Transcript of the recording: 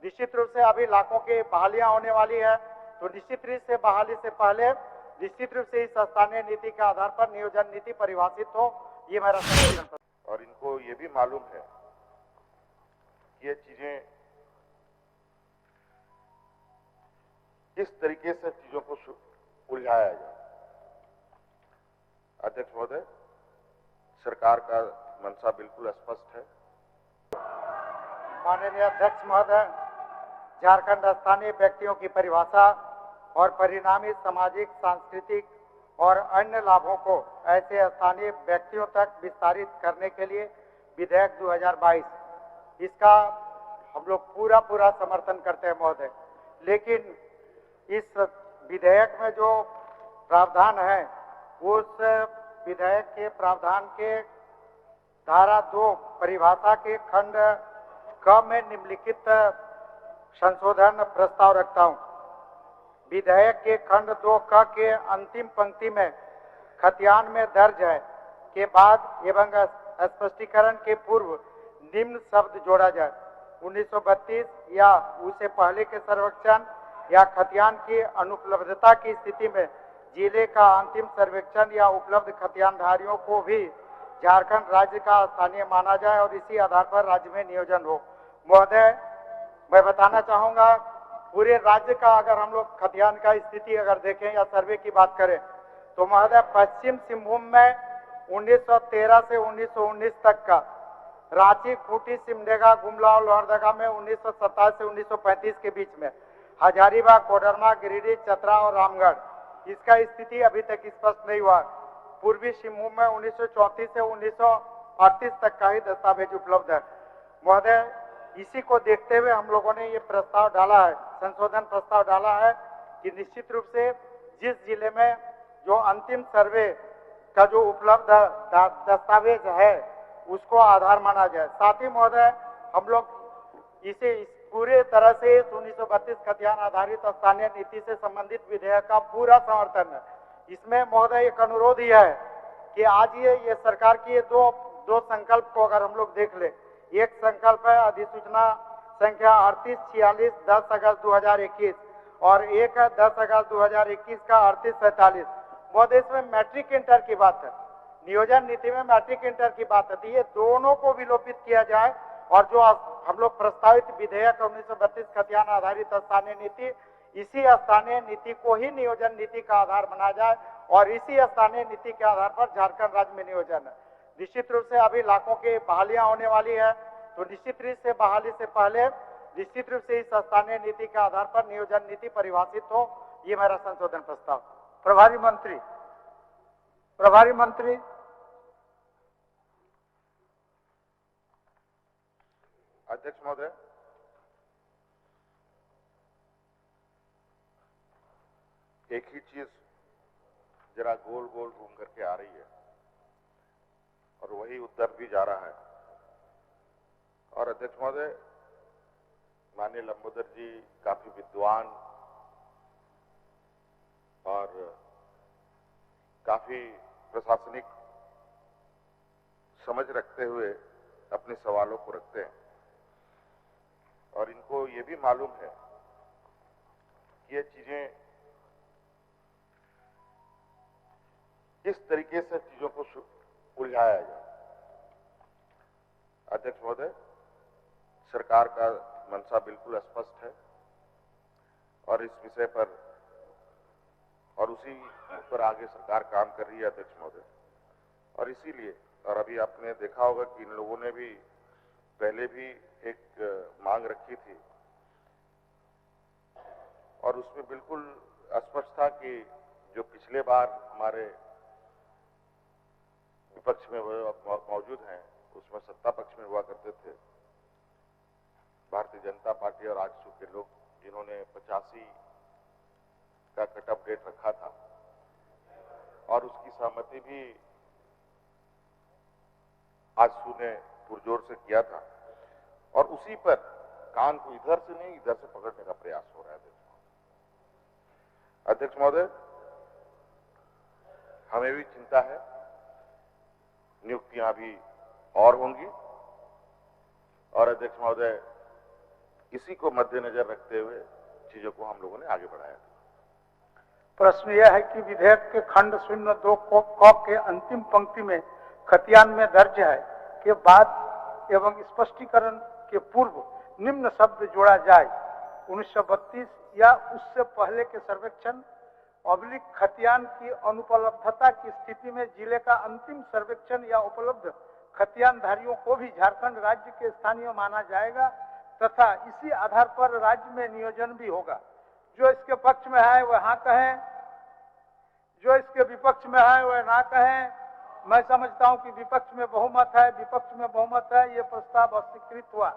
निश्चित रूप से अभी लाखों की बहालियां होने वाली है, तो निश्चित रूप से बहाली से पहले निश्चित रूप से इस स्थानीय नीति के आधार पर नियोजन नीति परिभाषित हो, ये मेरा संशोधन। और इनको ये भी मालूम है कि ये चीजें किस तरीके से चीजों को उलझाया जाए। अध्यक्ष महोदय, सरकार का मंशा बिल्कुल स्पष्ट है। माननीय अध्यक्ष महोदय, झारखंड स्थानीय व्यक्तियों की परिभाषा और परिणामी सामाजिक, सांस्कृतिक और अन्य लाभों को ऐसे स्थानीय व्यक्तियों तक विस्तारित करने के लिए विधेयक 2022, इसका हम लोग पूरा समर्थन करते हैं महोदय। लेकिन इस विधेयक में जो प्रावधान है, उस विधेयक के प्रावधान के धारा 2 परिभाषा के खंड क में निम्नलिखित संशोधन प्रस्ताव रखता हूं। विधेयक के खंड 2 क के अंतिम पंक्ति में खतियान में दर्ज है के बाद एवं स्पष्टीकरण के पूर्व निम्न शब्द जोड़ा जाए: 1932 या उससे पहले के सर्वेक्षण या खतियान की अनुपलब्धता की स्थिति में जिले का अंतिम सर्वेक्षण या उपलब्ध खतियानधारियों को भी झारखंड राज्य का स्थानीय माना जाए और इसी आधार पर राज्य में नियोजन हो। महोदय, मैं बताना चाहूंगा, पूरे राज्य का अगर हम लोग खतियान का स्थिति अगर देखें या सर्वे की बात करें तो महोदय, पश्चिम सिंहभूम में 1913 से 1919 तक का, रांची, खूंटी, सिमडेगा, गुमला और लोहरदगा में 1927 से 1935 के बीच में, हजारीबाग, कोडरमा, गिरिडीह, चतरा और रामगढ़, इसका स्थिति अभी तक स्पष्ट नहीं हुआ। पूर्वी सिंहभूम में 1934 से 1938 तक का ही दस्तावेज उपलब्ध है। महोदय, इसी को देखते हुए हम लोगों ने ये प्रस्ताव डाला है, संशोधन प्रस्ताव डाला है कि निश्चित रूप से जिस जिले में जो अंतिम सर्वे का जो उपलब्ध दस्तावेज है उसको आधार माना जाए। साथ ही महोदय, हम लोग इसे पूरे तरह से 1932 खतियान आधारित स्थानीय नीति से संबंधित विधेयक का पूरा समर्थन है। इसमें महोदय एक अनुरोध ही है कि आज ये सरकार की ये दो संकल्प को अगर हम लोग देख ले, एक संकल्प है अधिसूचना संख्या 3846 10 अगस्त 2021 और एक है 10 अगस्त 2021 का 3847। महोदय, इसमें मैट्रिक इंटर की बात है, नियोजन नीति में मैट्रिक इंटर की बात है। ये दोनों को विलोपित किया जाए और जो हम लोग प्रस्तावित विधेयक 1932 खतियान आधारित स्थानीय नीति, इसी स्थानीय नीति को ही नियोजन नीति का आधार बनाया जाए और इसी स्थानीय नीति के आधार पर झारखंड राज्य में नियोजन है। निश्चित रूप से अभी लाखों की बहालियां होने वाली है, तो निश्चित रूप से बहाली से पहले निश्चित रूप से इस स्थानीय नीति के आधार पर नियोजन नीति परिभाषित हो, ये मेरा संशोधन प्रस्ताव। प्रभारी मंत्री अध्यक्ष महोदय, एक ही चीज जरा गोल गोल घूम करके आ रही है और वही उत्तर भी जा रहा है। और अध्यक्ष महोदय, माननीय लंबोदर जी काफी विद्वान और काफी प्रशासनिक समझ रखते हुए अपने सवालों को रखते हैं और इनको ये भी मालूम है कि ये चीजें किस तरीके से चीजों को उलझाया जाए। अध्यक्ष महोदय, सरकार का मंशा बिल्कुल स्पष्ट है और इस विषय पर और उसी पर आगे सरकार काम कर रही है अध्यक्ष महोदय। और इसीलिए, और अभी आपने देखा होगा कि इन लोगों ने भी पहले भी एक मांग रखी थी और उसमें बिल्कुल स्पष्ट था कि जो पिछले बार हमारे विपक्ष में मौजूद हैं, उसमें सत्ता पक्ष में हुआ करते थे भारतीय जनता पार्टी और आजसू के लोग, जिन्होंने 85 का कट ऑफ डेट रखा था और उसकी सहमति भी आजसू ने पुरजोर से किया था और उसी पर कान को इधर से नहीं इधर से पकड़ने का प्रयास हो रहा है। अध्यक्ष महोदय, हमें भी चिंता है, नियुक्तियां भी और होंगी और अध्यक्ष महोदय, इसी को मद्देनजर रखते हुए चीजों को हम लोगों ने आगे बढ़ाया। प्रश्न यह है कि विधेयक के खंड 02 क के अंतिम पंक्ति में खतियान में दर्ज है कि बाद एवं स्पष्टीकरण के पूर्व निम्न शब्द जोड़ा जाए। 1932 या उससे पहले के सर्वेक्षण खतियान की अनुपलब्धता की स्थिति में जिले का अंतिम सर्वेक्षण या उपलब्ध खतियानधारियों को भी झारखंड राज्य के स्थानीय माना जाएगा तथा इसी आधार पर राज्य में नियोजन भी होगा। जो इसके पक्ष में है वह हाँ कहें, जो इसके विपक्ष में है वह ना कहें। मैं समझता हूं कि विपक्ष में बहुमत है, विपक्ष में बहुमत है, ये प्रस्ताव अस्वीकृत हुआ।